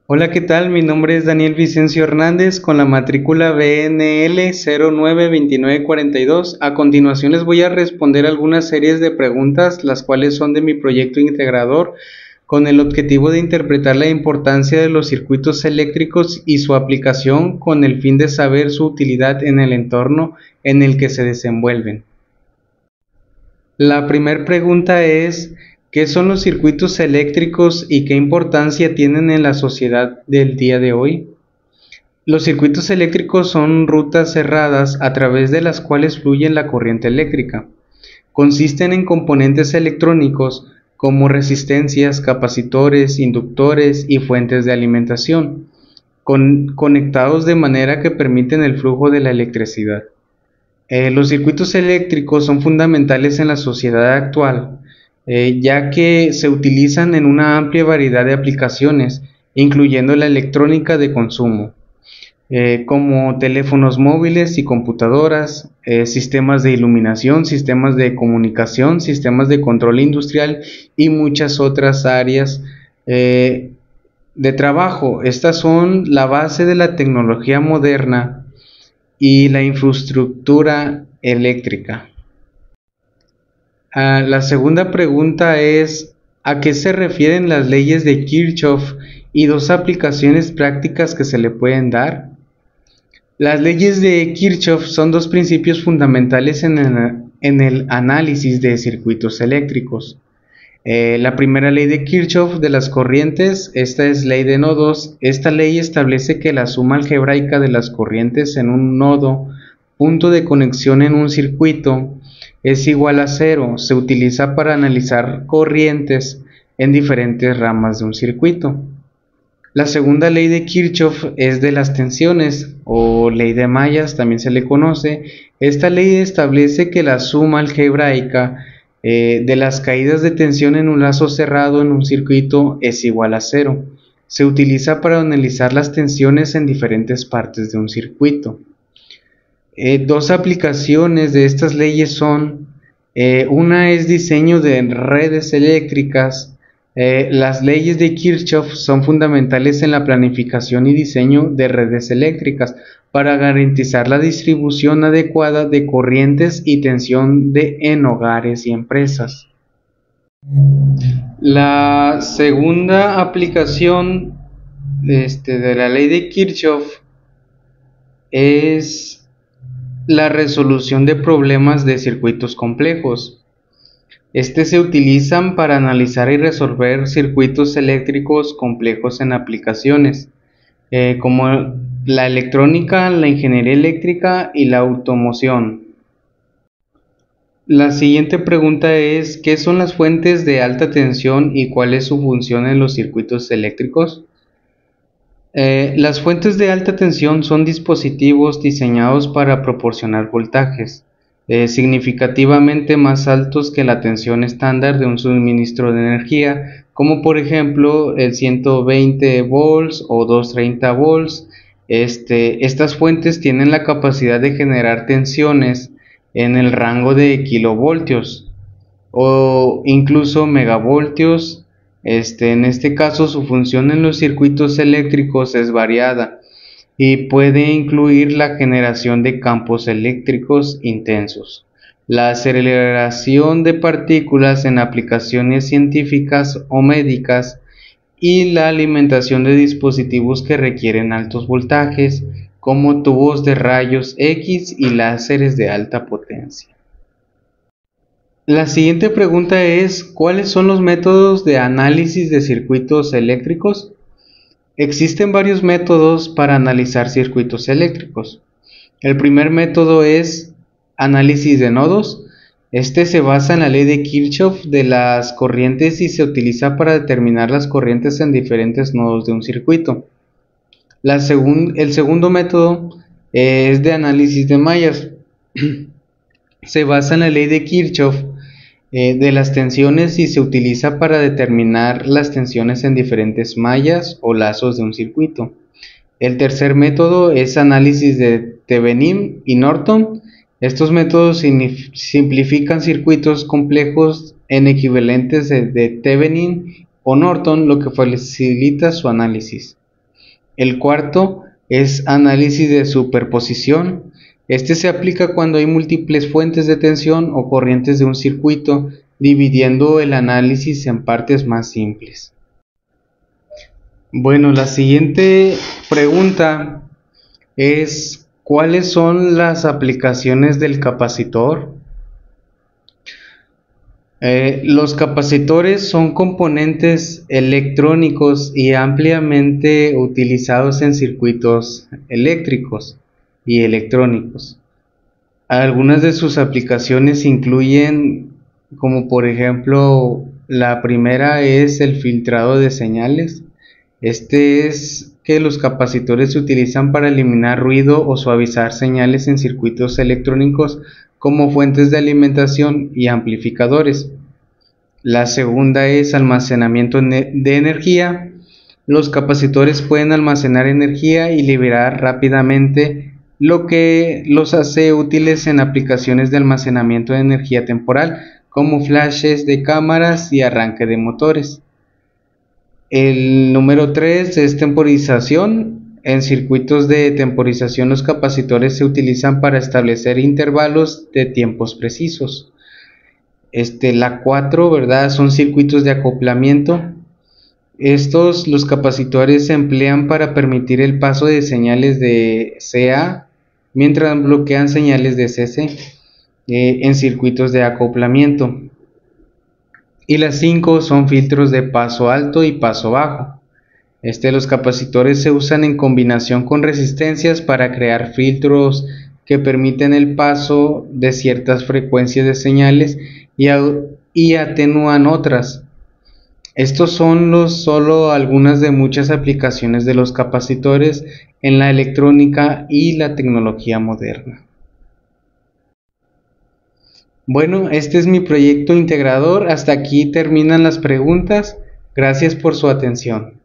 Hola, ¿qué tal? Mi nombre es Daniel Vicencio Hernández con la matrícula BNL 092942. A continuación les voy a responder algunas series de preguntas, las cuales son de mi proyecto integrador, con el objetivo de interpretar la importancia de los circuitos eléctricos y su aplicación con el fin de saber su utilidad en el entorno en el que se desenvuelven. La primera pregunta es, ¿qué son los circuitos eléctricos y qué importancia tienen en la sociedad del día de hoy? Los circuitos eléctricos son rutas cerradas a través de las cuales fluye la corriente eléctrica. Consisten en componentes electrónicos como resistencias, capacitores, inductores y fuentes de alimentación, conectados de manera que permiten el flujo de la electricidad. Los circuitos eléctricos son fundamentales en la sociedad actual, ya que se utilizan en una amplia variedad de aplicaciones, incluyendo la electrónica de consumo, como teléfonos móviles y computadoras, sistemas de iluminación, sistemas de comunicación, sistemas de control industrial y muchas otras áreas de trabajo. Estas son la base de la tecnología moderna y la infraestructura eléctrica. La segunda pregunta es, ¿a qué se refieren las leyes de Kirchhoff y dos aplicaciones prácticas que se le pueden dar? Las leyes de Kirchhoff son dos principios fundamentales en el análisis de circuitos eléctricos. La primera ley de Kirchhoff de las corrientes, esta es ley de nodos. Esta ley establece que la suma algebraica de las corrientes en un nodo, punto de conexión en un circuito, es igual a cero. Se utiliza para analizar corrientes en diferentes ramas de un circuito. La segunda ley de Kirchhoff es de las tensiones, o ley de mallas, también se le conoce. Esta ley establece que la suma algebraica de las caídas de tensión en un lazo cerrado en un circuito es igual a cero. Se utiliza para analizar las tensiones en diferentes partes de un circuito. Dos aplicaciones de estas leyes son, una es diseño de redes eléctricas. Las leyes de Kirchhoff son fundamentales en la planificación y diseño de redes eléctricas para garantizar la distribución adecuada de corrientes y tensión en hogares y empresas. La segunda aplicación de la ley de Kirchhoff es la resolución de problemas de circuitos complejos. Se utilizan para analizar y resolver circuitos eléctricos complejos en aplicaciones, como la electrónica, la ingeniería eléctrica y la automoción. La siguiente pregunta es, ¿qué son las fuentes de alta tensión y cuál es su función en los circuitos eléctricos? Las fuentes de alta tensión son dispositivos diseñados para proporcionar voltajes significativamente más altos que la tensión estándar de un suministro de energía, como por ejemplo el 120 volts o 230 volts. Estas fuentes tienen la capacidad de generar tensiones en el rango de kilovoltios o incluso megavoltios. En este caso, su función en los circuitos eléctricos es variada y puede incluir la generación de campos eléctricos intensos, la aceleración de partículas en aplicaciones científicas o médicas y la alimentación de dispositivos que requieren altos voltajes, como tubos de rayos X y láseres de alta potencia. La siguiente pregunta es, ¿cuáles son los métodos de análisis de circuitos eléctricos? Existen varios métodos para analizar circuitos eléctricos. El primer método es análisis de nodos. Se basa en la ley de Kirchhoff de las corrientes y se utiliza para determinar las corrientes en diferentes nodos de un circuito. El segundo método es de análisis de mallas. Se basa en la ley de Kirchhoff de las tensiones y se utiliza para determinar las tensiones en diferentes mallas o lazos de un circuito. El tercer método es análisis de Thevenin y Norton. Estos métodos simplifican circuitos complejos en equivalentes de Thevenin o Norton, lo que facilita su análisis. El cuarto es análisis de superposición. Este se aplica cuando hay múltiples fuentes de tensión o corrientes de un circuito, dividiendo el análisis en partes más simples. Bueno, la siguiente pregunta es: ¿cuáles son las aplicaciones del capacitor? Los capacitores son componentes electrónicos y ampliamente utilizados en circuitos eléctricos y electrónicos. Algunas de sus aplicaciones incluyen, como por ejemplo, la primera es el filtrado de señales. Este es que los capacitores se utilizan para eliminar ruido o suavizar señales en circuitos electrónicos como fuentes de alimentación y amplificadores. La segunda es almacenamiento de energía. Los capacitores pueden almacenar energía y liberar rápidamente, lo que los hace útiles en aplicaciones de almacenamiento de energía temporal, como flashes de cámaras y arranque de motores. El número 3 es temporización. En circuitos de temporización los capacitores se utilizan para establecer intervalos de tiempos precisos. La 4, ¿verdad? Son circuitos de acoplamiento. Los capacitores se emplean para permitir el paso de señales de CA mientras bloquean señales de CC en circuitos de acoplamiento. Y las 5 son filtros de paso alto y paso bajo. Los capacitores se usan en combinación con resistencias para crear filtros que permiten el paso de ciertas frecuencias de señales y atenúan otras. Estos son solo algunas de muchas aplicaciones de los capacitores en la electrónica y la tecnología moderna. Bueno, este es mi proyecto integrador. Hasta aquí terminan las preguntas. Gracias por su atención.